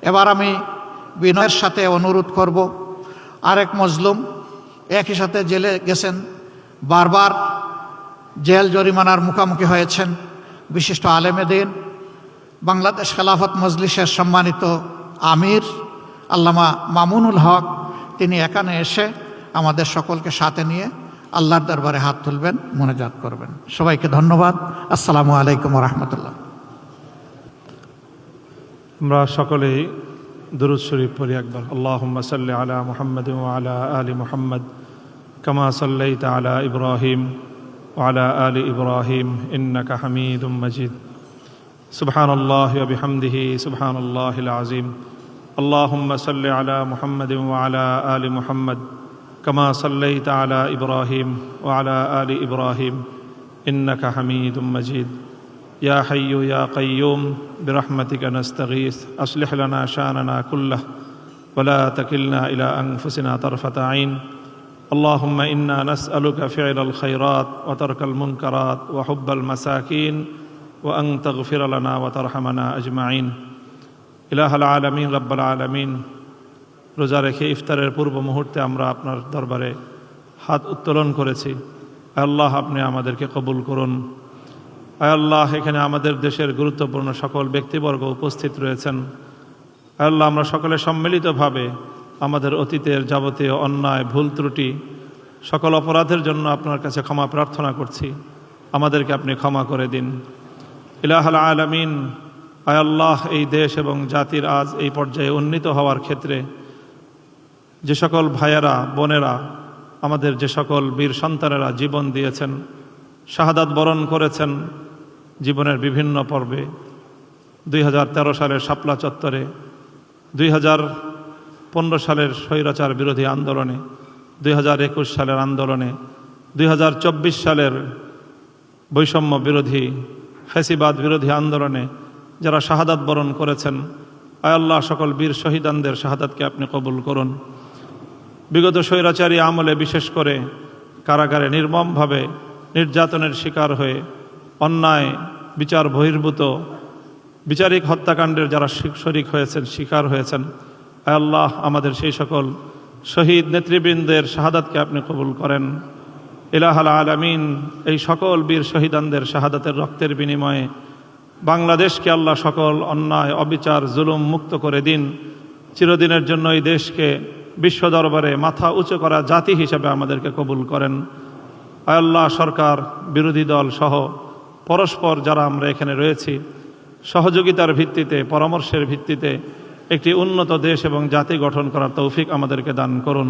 এবার আমি বিনয়ের সাথে অনুরোধ করব, আরেক মজলুম একই সাথে জেলে গেছেন, বারবার জেল জরিমানার মুখোমুখি হয়েছেন, বিশিষ্ট আলেমে দ্বীন বাংলাদেশ খেলাফত মজলিসের সম্মানিত আমির আল্লামা মামুনুল হক, তিনি এখানে এসে আমাদের সকলকে সাথে নিয়ে আল্লাহর দরবারে হাত তুলবেন, মোনাজাত করবেন। সবাইকে ধন্যবাদ। আসসালামু আলাইকুম ওয়া রাহমাতুল্লাহ। আমরা সকলেই দুরূদ শরীফ পড়ি একবার। আল্লাহুম্মা সাল্লি আলা মুহাম্মাদিন ওয়া আলা আলি মুহাম্মাদ কামা সাল্লাইতা আলা ইব্রাহিম ওয়া আলা আলি ইব্রাহিম ইন্নাকা হামিদুম মাজিদ। সুবহানাল্লাহি ওয়া বিহামদিহি সুবহানাল্লাহিল আযীম। আল্লাহুম্মা সাল্লি আলা মুহাম্মাদিন ওয়া আলা আলি মুহাম্মাদ কামা সাল্লাইতা আলা ইব্রাহিম ওয়া আলা আলি ইব্রাহিম ইন্নাকা হামিদুম মাজিদ। يا حي يا قيوم برحمتك نستغيث أصلح لنا شأننا كله ولا تكلنا إلى أنفسنا طرفة عين. اللهم إنا نسألك فعل الخيرات وترك المنكرات وحب المساكين وأن تغفر لنا وترحمنا أجمعين. إله العالمين رب العالمين, রোজা রেখে ইফতারের পূর্ব মুহূর্তে আমরা আপনার দরবারে হাত উত্তোলন করেছি। আল্লাহ, আপনি আমাদেরকে কবুল করুন। আয় আল্লাহ, এখানে আমাদের দেশের গুরুত্বপূর্ণ সকল ব্যক্তিবর্গ উপস্থিত রয়েছেন। আয় আল্লাহ, আমরা সকলে সম্মিলিতভাবে আমাদের অতীতের যাবতীয় অন্যায় ভুল ত্রুটি সকল অপরাধের জন্য আপনার কাছে ক্ষমা প্রার্থনা করছি। আমাদেরকে আপনি ক্ষমা করে দিন। ইলাহুল আলামিন, আয় আল্লাহ, এই দেশ এবং জাতির আজ এই পর্যায়ে উন্নীত হওয়ার ক্ষেত্রে যে সকল ভাইয়েরা বোনেরা, আমাদের যে সকল বীর সন্তানেরা জীবন দিয়েছেন, শাহাদাত বরণ করেছেন জীবনের বিভিন্ন পর্বে, 2013 সালের শাপলা চত্বরে, 2015 সালের স্বৈরাচার বিরোধী আন্দোলনে, 2021 সালের আন্দোলনে, 2024 সালের বৈষম্য বিরোধী ফ্যাসিবাদ বিরোধী আন্দোলনে যারা শাহাদাত বরণ করেছেন, আয় আল্লাহ, সকল বীর শহীদানদের শাহাদাতকে আপনি কবুল করুন। বিগত স্বৈরাচারী আমলে বিশেষ করে কারাগারে নির্মমভাবে নির্যাতনের শিকার হয়ে অন্যায় বিচার বহির্ভূত বিচারিক হত্যাকাণ্ডের যারা শরিক হয়েছেন, শিকার হয়েছেন, আয় আল্লাহ, আমাদের সেই সকল শহীদ নেতৃবৃন্দের শাহাদাতকে আপনি কবুল করেন। ইলাহুল আলামিন, এই সকল বীর শহীদানদের শাহাদাতের রক্তের বিনিময়ে বাংলাদেশকে আল্লাহ সকল অন্যায় অবিচার জুলুম মুক্ত করে দিন। চিরদিনের জন্য এই দেশকে বিশ্ব দরবারে মাথা উঁচু করা জাতি হিসেবে আমাদেরকে কবুল করেন। আয় আল্লাহ, সরকার বিরোধী দল সহ পরস্পর যারা আমরা এখানে রয়েছি, সহযোগিতার ভিত্তিতে পরামর্শের ভিত্তিতে একটি উন্নত দেশ এবং জাতি গঠন করার তৌফিক আমাদেরকে দান করুন।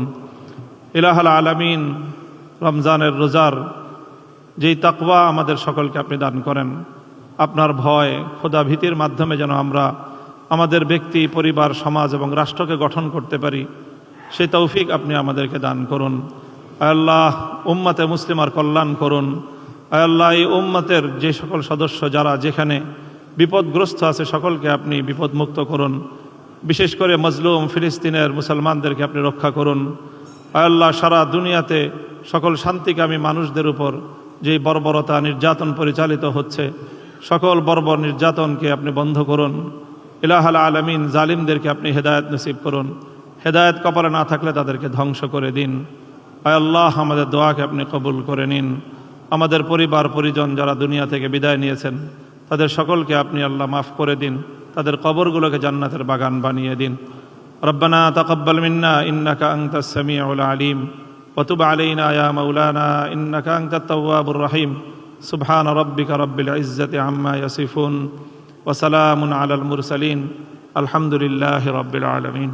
ইলাহুল আলামিন, রমজানের রোজার যেই তাকওয়া আমাদের সকলকে আপনি দান করেন, আপনার ভয় খোদা ভীতির মাধ্যমে যেন আমরা আমাদের ব্যক্তি, পরিবার, সমাজ এবং রাষ্ট্রকে গঠন করতে পারি, সেই তৌফিক আপনি আমাদেরকে দান করুন। আল্লাহ, উম্মতে মুসলিমার কল্যাণ করুন। আল্লাহ, এই উম্মতের যে সকল সদস্য যারা যেখানে বিপদগ্রস্ত আছে সকলকে আপনি বিপদমুক্ত করুন। বিশেষ করে মজলুম ফিলিস্তিনের মুসলমানদেরকে আপনি রক্ষা করুন। আল্লাহ, সারা দুনিয়াতে সকল শান্তিকামী মানুষদের উপর যে বর্বরতা নির্যাতন পরিচালিত হচ্ছে, সকল বর্বর নির্যাতনকে আপনি বন্ধ করুন। ইলাহুল আলামিন, জালিমদেরকে আপনি হেদায়েত নসিব করুন। হেদায়েত কপালে না থাকলে তাদেরকে ধ্বংস করে দিন। আয় আল্লাহ, আমাদের দোয়াকে আপনি কবুল করে নিন। আমাদের পরিবার পরিজন যারা দুনিয়া থেকে বিদায় নিয়েছেন তাদের সকলকে আপনি আল্লাহ মাফ করে দিন, তাদের কবরগুলোকে জান্নাতের বাগান বানিয়ে দিন। রব্বানা তাকাব্বাল মিন্না ইন্নাকা আনতাস সামিউল আলিম ওয়া তুব আলাইনা ইয়া মাওলানা ইন্নাকা আনতাত তাওয়াবুর রহিম। সুবহান রাব্বিকা রাব্বিল ইজ্জাতি আম্মা ইয়াসিফুন ওয়া সালামুন আলাল মুরসালিন আলহামদুলিল্লাহি রাব্বিল আলামিন।